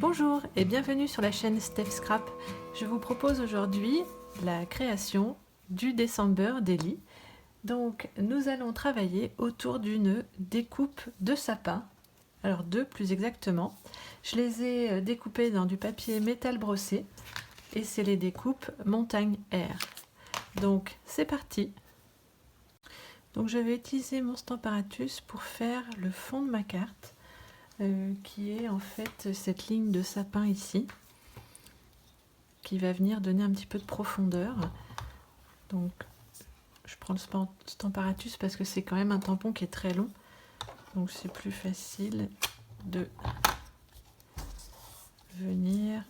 Bonjour et bienvenue sur la chaîne Steph Scrap. Je vous propose aujourd'hui la création du December Daily. Donc nous allons travailler autour d'une découpe de sapin, alors deux plus exactement. Je les ai découpés dans du papier métal brossé et c'est les découpes Montagne Air. Donc c'est parti. Donc je vais utiliser mon Stamparatus pour faire le fond de ma carte. Qui est en fait cette ligne de sapin ici, qui va venir donner un petit peu de profondeur. Donc je prends le Stamparatus parce que c'est quand même un tampon qui est très long, donc c'est plus facile de venir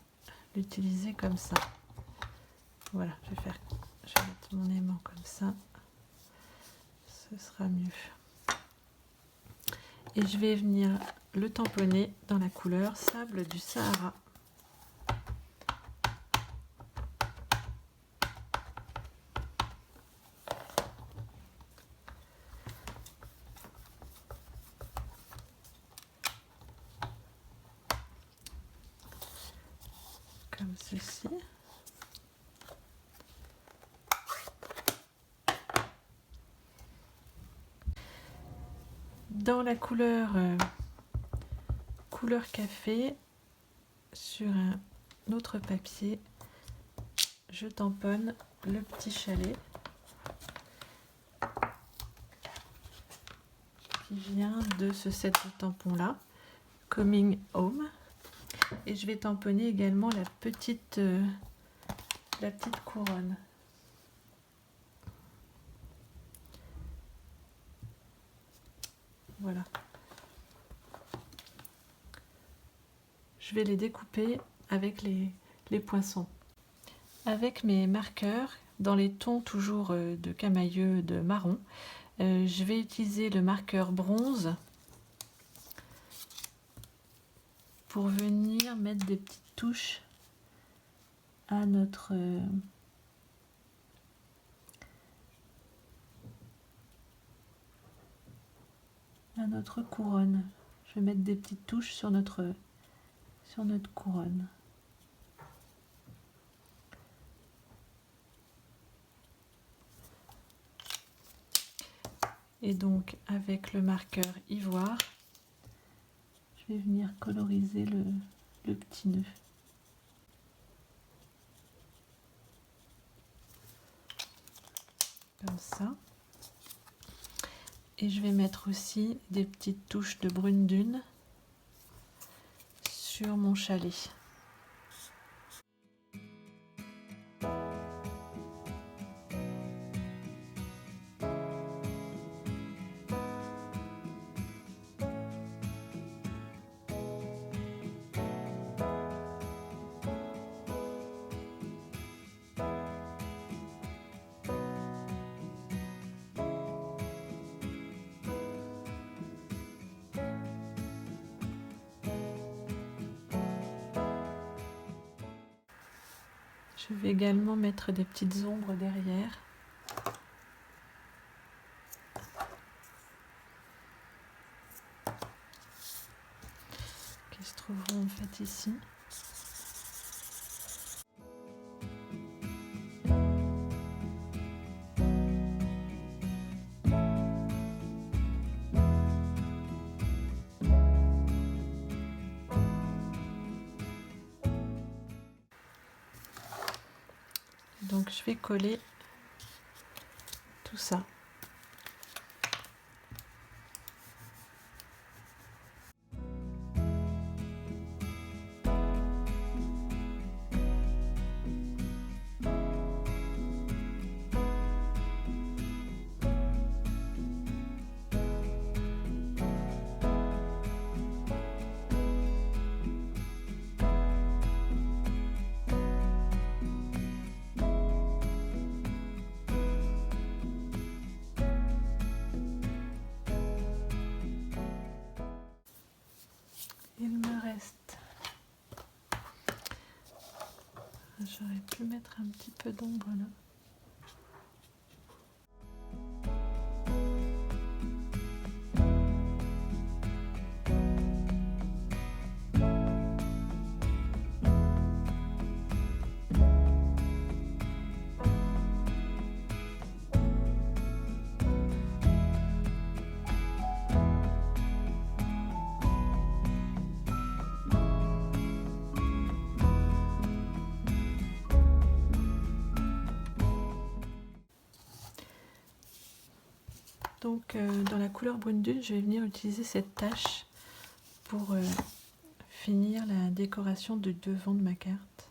l'utiliser comme ça. Voilà, je vais mettre mon aimant comme ça, ce sera mieux. Et je vais venir le tamponner dans la couleur Sable du Sahara. Comme ceci. Dans la couleur café, sur un autre papier, je tamponne le petit chalet qui vient de ce set de tampons là, Coming Home, et je vais tamponner également la petite couronne. Voilà. Je vais les découper avec les poinçons. Avec mes marqueurs, dans les tons toujours de camailleux de marron, je vais utiliser le marqueur bronze pour venir mettre des petites touches à notre couronne. Je vais mettre des petites touches sur notre couronne. Et donc avec le marqueur ivoire, je vais venir coloriser le petit nœud. Comme ça. Et je vais mettre aussi des petites touches de brune dune sur mon chalet. Je vais également mettre des petites ombres derrière. Qui se trouveront en fait ici. Donc je vais coller tout ça. Il me reste, j'aurais pu mettre un petit peu d'ombre là. Donc dans la couleur brune dune, je vais venir utiliser cette tache pour finir la décoration du devant de ma carte.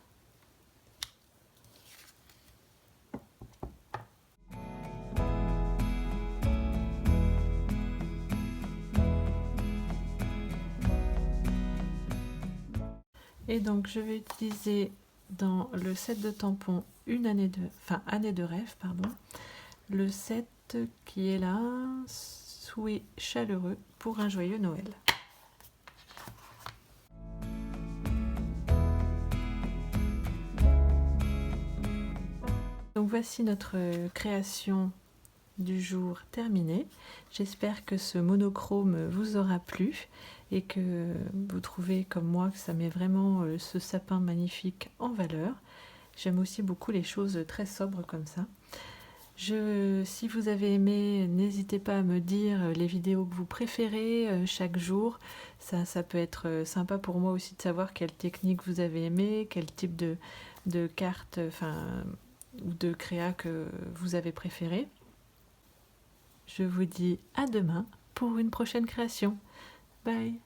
Et donc je vais utiliser dans le set de tampons année de rêve, pardon, le set qui est là, souhait chaleureux pour un joyeux Noël. Donc voici notre création du jour terminée. J'espère que ce monochrome vous aura plu et que vous trouvez comme moi que ça met vraiment ce sapin magnifique en valeur. J'aime aussi beaucoup les choses très sobres comme ça. Si vous avez aimé, n'hésitez pas à me dire les vidéos que vous préférez chaque jour. Ça peut être sympa pour moi aussi de savoir quelle technique vous avez aimé, quel type de carte ou de créa que vous avez préféré. Je vous dis à demain pour une prochaine création. Bye!